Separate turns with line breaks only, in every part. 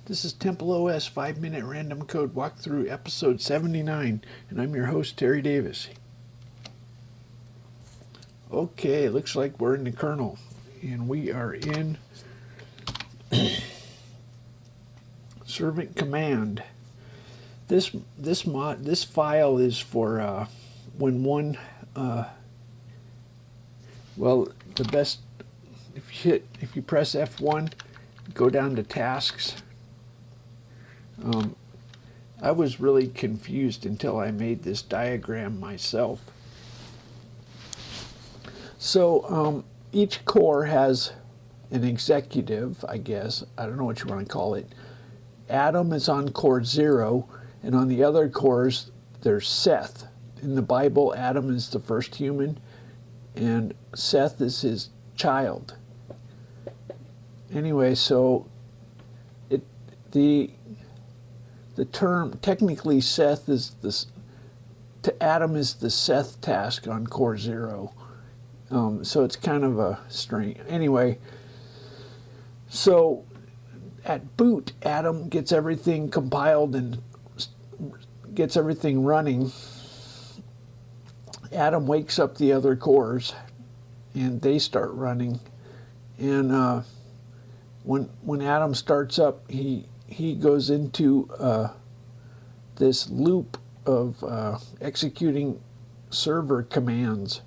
This is TempleOS 5-Minute Random Code Walkthrough episode 79, and I'm your host, Terry Davis. Okay, looks like we're in the kernel, and we are in servant command. This file is for when one the best if you press F1, go down to tasks. I was really confused until I made this diagram myself. So each core has an executive, I guess. I don't know what you want to call it. Adam is on core 0, and on the other cores there's Seth. In the Bible, Adam is the first human, and Seth is his child. Anyway, so the term, technically Seth is Adam is the Seth task on core 0. So it's kind of a string. Anyway, so at boot, Adam gets everything compiled and gets everything running. Adam wakes up the other cores and they start running. And when Adam starts up, he goes into this loop of executing server commands.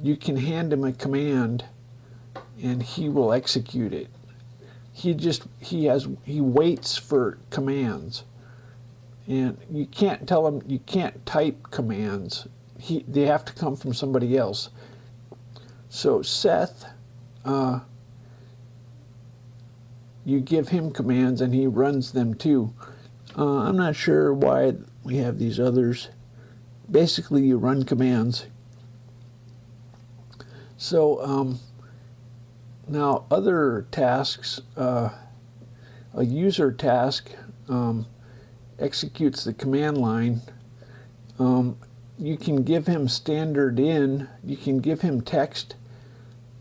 You can hand him a command and he will execute it. He waits for commands, and you can't tell him, you can't type commands. They have to come from somebody else. So Seth, you give him commands and he runs them too. I'm not sure why we have these others. Basically, you run commands. So now other tasks, a user task executes the command line. You can give him standard in, you can give him text.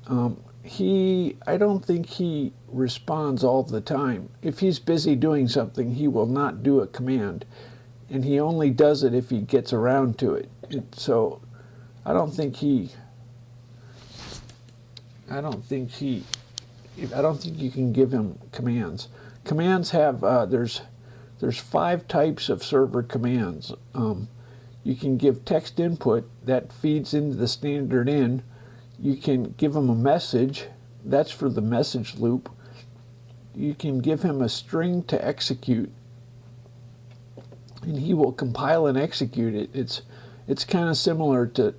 I don't think he responds all the time. If he's busy doing something, he will not do a command, and he only does it if he gets around to it. So I don't think you can give him commands. Commands have there's 5 types of server commands. You can give text input that feeds into the standard in. You can give him a message, that's for the message loop. You can give him a string to execute, and he will compile and execute it. It's kind of similar to,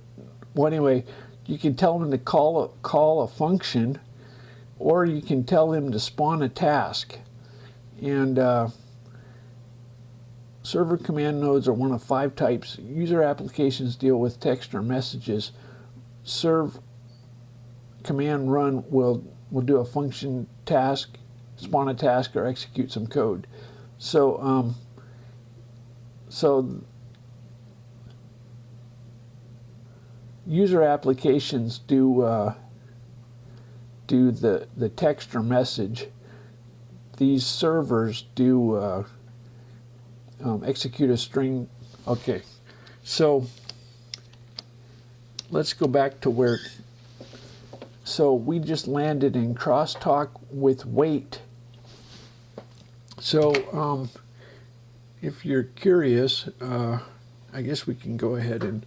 well, anyway, you can tell him to call a function, or you can tell him to spawn a task. And server command nodes are one of 5 types. User applications deal with text or messages. Serve command run will do a function task, spawn a task, or execute some code. So user applications do the text or message. These servers do execute a string. Okay, so let's go back to where. So we just landed in Crosstalk with wait. So if you're curious, I guess we can go ahead and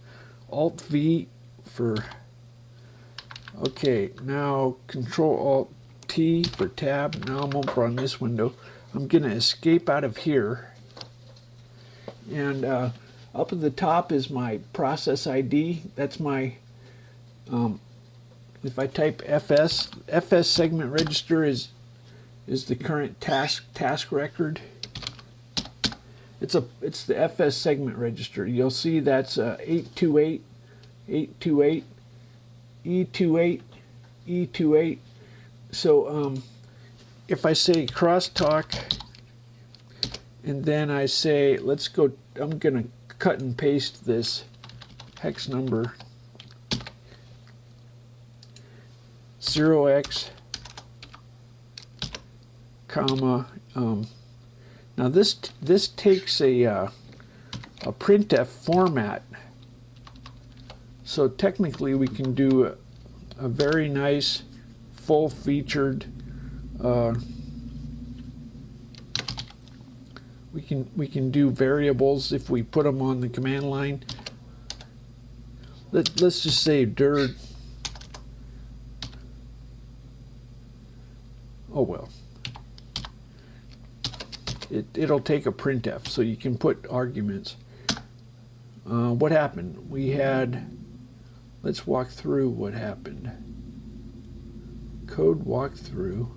Alt-V for, okay, now Control-Alt-T for tab. Now I'm over on this window. I'm going to escape out of here. And up at the top is my process ID. That's my, if I type FS segment register is the current task record. It's the FS segment register. You'll see that's 828, 828, E28, E28. So if I say crosstalk, and then I say, let's go, I'm going to cut and paste this hex number 0x, comma, Now this takes a printf format, so technically we can do a very nice full-featured. We can do variables if we put them on the command line. Let's just say dir. Oh well. It'll take a printf, so you can put arguments. What happened? We had. Let's walk through what happened. Code walkthrough.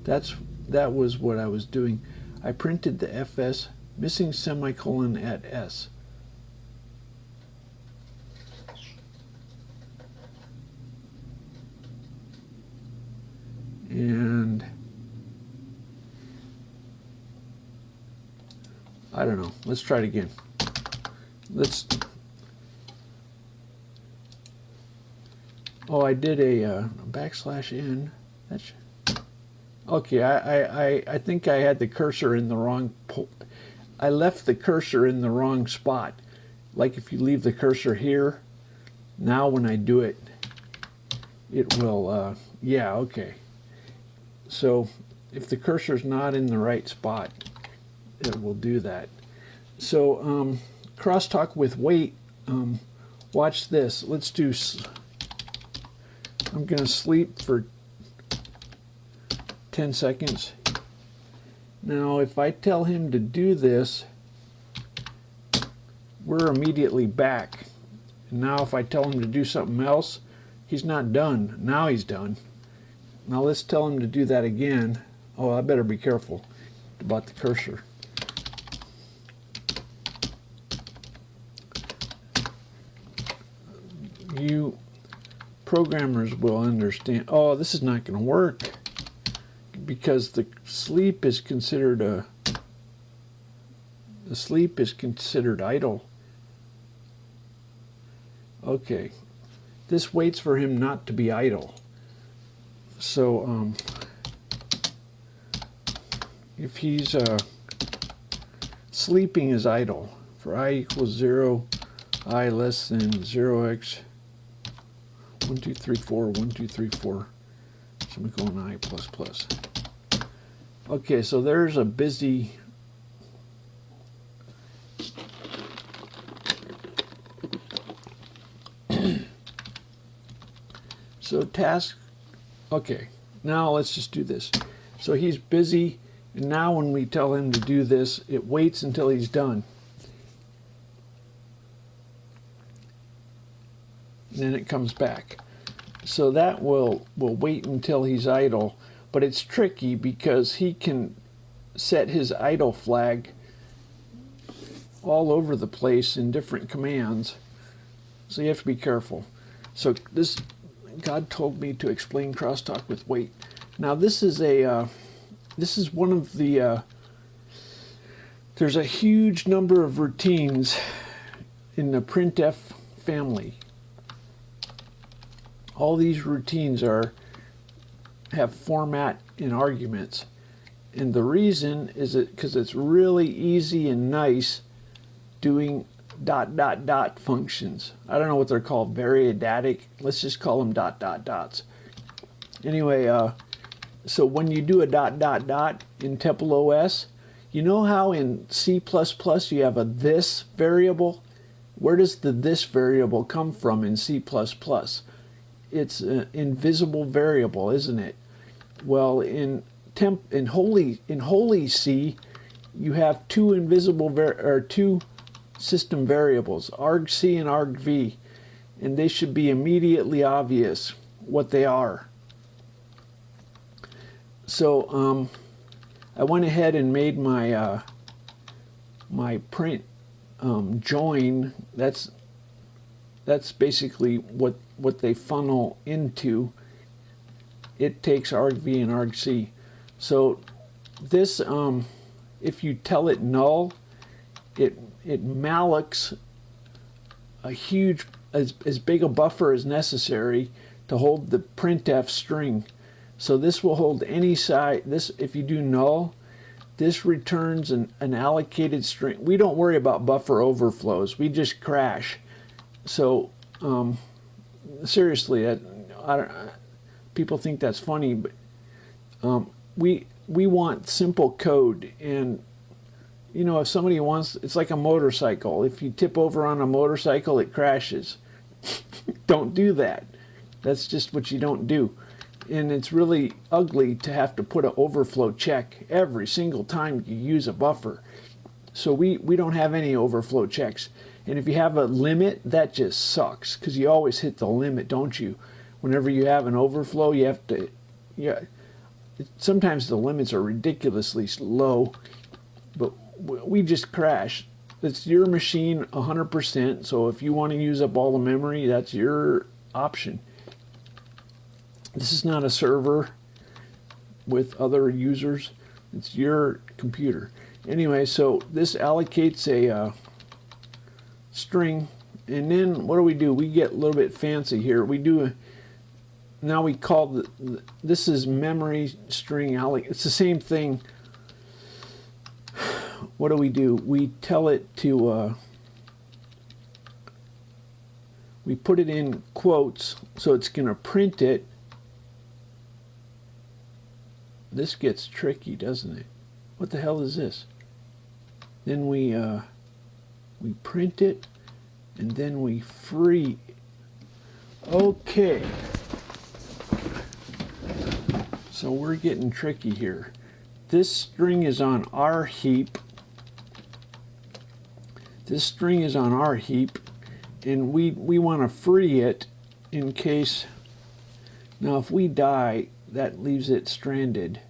That was what I was doing. I printed the fs missing semicolon at s. And I don't know. Let's try it again. Oh, I did a \n. That's okay. I think I had the cursor in the wrong. I left the cursor in the wrong spot. Like if you leave the cursor here, now when I do it, it will. Yeah. Okay. So if the cursor's not in the right spot, it will do that. So crosstalk with wait. Watch this. Let's do. I'm going to sleep for 10 seconds. Now, if I tell him to do this, we're immediately back. And now, if I tell him to do something else, he's not done. Now he's done. Now, let's tell him to do that again. Oh, I better be careful about the cursor. You programmers will understand. Oh, this is not going to work because the sleep is considered idle. Okay, this waits for him not to be idle. So if he's sleeping is idle for I equals 0, I less than 0x 1 2 3 4 1 2 3 4 semicolon I plus plus. Okay, so there's a busy. So task. Okay, now let's just do this. So he's busy, and now when we tell him to do this, it waits until he's done. And then it comes back. So that will wait until he's idle, but it's tricky because he can set his idle flag all over the place in different commands. So you have to be careful. So this, God told me to explain crosstalk with wait. Now this is one of the there's a huge number of routines in the printf family. All these routines have format and arguments, and the reason is because it's really easy and nice doing ... functions. I don't know what they're called, variadatic. Let's just call them ... dots. Anyway, so when you do a ... in TempleOS, you know how in C++ you have a this variable? Where does the this variable come from in C++? It's an invisible variable, isn't it? Well, in Holy C, you have two system variables, argc and argv, and they should be immediately obvious what they are. So I went ahead and made my my print join. That's basically what they funnel into. It takes argv and argc. So this, if you tell it null, it mallocs a huge, as big a buffer as necessary to hold the printf string. So this will hold any size. This, if you do null, this returns an allocated string. We don't worry about buffer overflows. We just crash. So seriously, people think that's funny, but we want simple code. And you know, if somebody wants, it's like a motorcycle. If you tip over on a motorcycle, it crashes. Don't do that. That's just what you don't do. And it's really ugly to have to put an overflow check every single time you use a buffer. So we don't have any overflow checks. And if you have a limit, that just sucks, because you always hit the limit, don't you? Whenever you have an overflow, you have to, yeah. Sometimes the limits are ridiculously low, but we just crash. It's your machine 100%, so if you want to use up all the memory, that's your option. This is not a server with other users. It's your computer. Anyway, so this allocates a string, and then what do? We get a little bit fancy here. We do now we call this is memory string allocate. It's the same thing. What do? We tell it to we put it in quotes, so it's going to print it. This gets tricky, doesn't it? What the hell is this? Then we print it, and then we free. Okay. So we're getting tricky here. This string is on our heap. This string is on our heap, and we want to free it in case. Now, if we die, that leaves it stranded.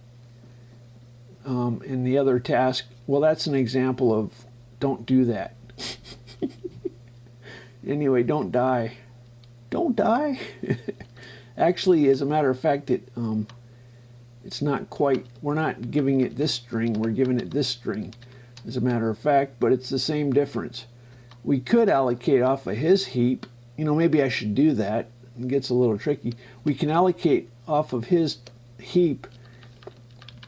And the other task, well, that's an example of don't do that. Anyway, don't die. Don't die. Actually, as a matter of fact, it's not quite, we're not giving it this string, we're giving it this string, as a matter of fact, but it's the same difference. We could allocate off of his heap. You know, maybe I should do that. It gets a little tricky. We can allocate off of his heap,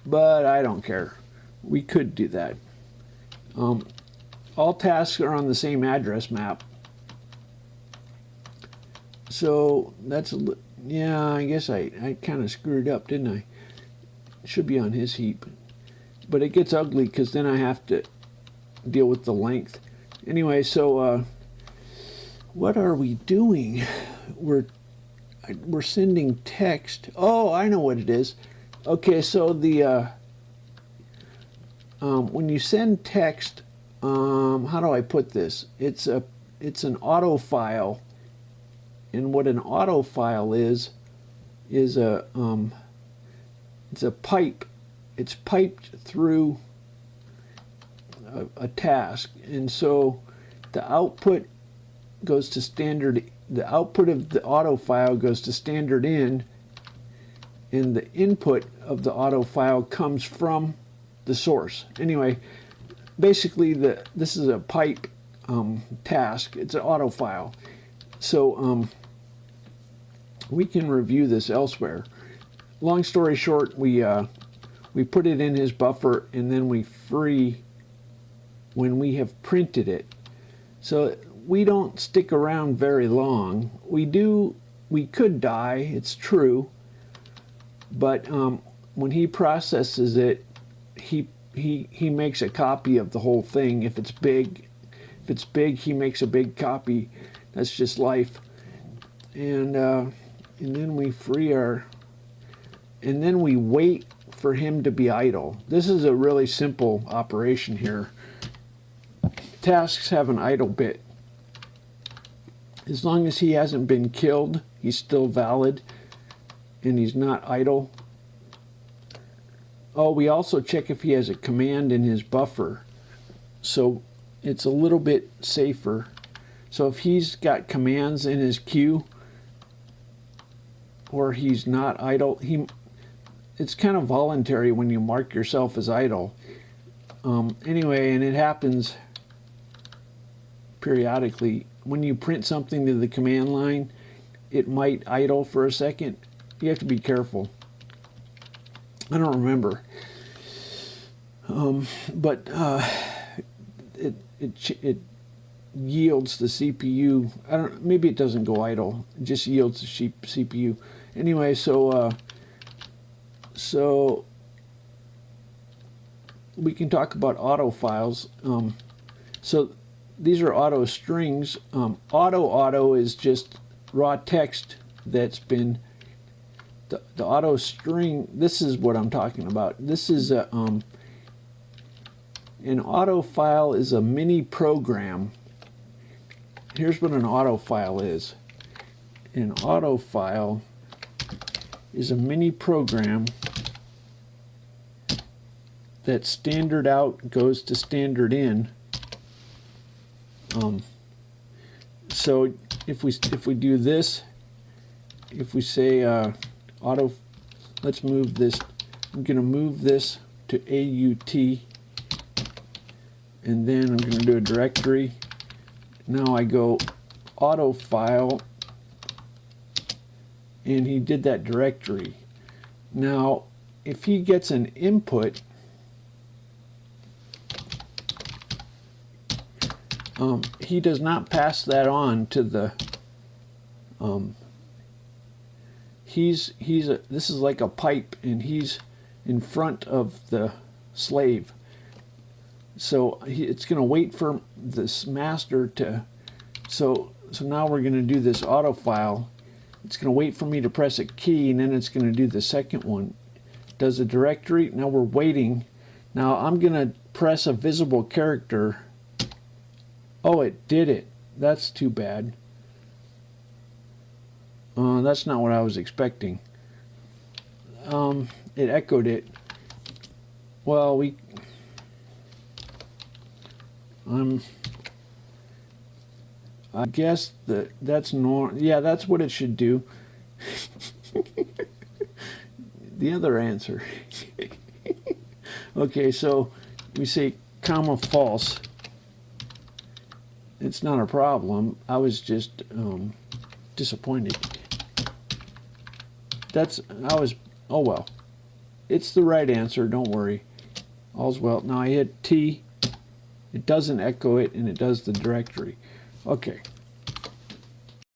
but I don't care. We could do that. All tasks are on the same address map. So that's, yeah, I guess I kind of screwed up, didn't I? It should be on his heap. But it gets ugly because then I have to deal with the length. Anyway, so what are we doing? We're sending text. Oh, I know what it is. Okay, so the when you send text, how do I put this? It's an Autofile, and what an Autofile is a it's a pipe. It's piped through a task, and so the output goes to standard. The output of the Autofile goes to standard in, and the input of the Autofile comes from the source. Anyway, basically this is a pipe task. It's an Autofile. So we can review this elsewhere. Long story short, we put it in his buffer, and then we free when we have printed it. So we don't stick around very long. We could die, it's true, but when he processes it, he makes a copy of the whole thing. If it's big, he makes a big copy. That's just life. And then we free our, and then we wait for him to be idle. This is a really simple operation here. Tasks have an idle bit. As long as he hasn't been killed, he's still valid, and he's not idle. Oh, we also check if he has a command in his buffer, so it's a little bit safer. So if he's got commands in his queue, or he's not idle, it's kind of voluntary when you mark yourself as idle. Anyway, and it happens periodically. When you print something to the command line, it might idle for a second. You have to be careful. I don't remember. but it yields the CPU. I don't. Maybe it doesn't go idle. It just yields the CPU. Anyway, so we can talk about autofiles. So these are auto strings. Auto is just raw text that's been the auto string. This is what I'm talking about. This is a an autofile is a mini program. Here's what an autofile is. An autofile is a mini program that standard out goes to standard in. So if we do this, if we say auto, let's move this. I'm going to move this to AUT, and then I'm going to do a directory. Now I go autofile, and he did that directory. Now, if he gets an input, he does not pass that on to the. This is like a pipe, and he's in front of the slave. So it's going to wait for this master to. So now we're going to do this autofile. It's going to wait for me to press a key, and then it's going to do the second one. Does a directory. Now we're waiting. Now I'm going to press a visible character. Oh, it did it. That's too bad. That's not what I was expecting. It echoed it. Well, I guess that's normal. Yeah, that's what it should do. The other answer. Okay, so we say comma false. It's not a problem. I was just disappointed. Oh well. It's the right answer, don't worry. All's well. Now I hit T. It doesn't echo it, and it does the directory. Okay.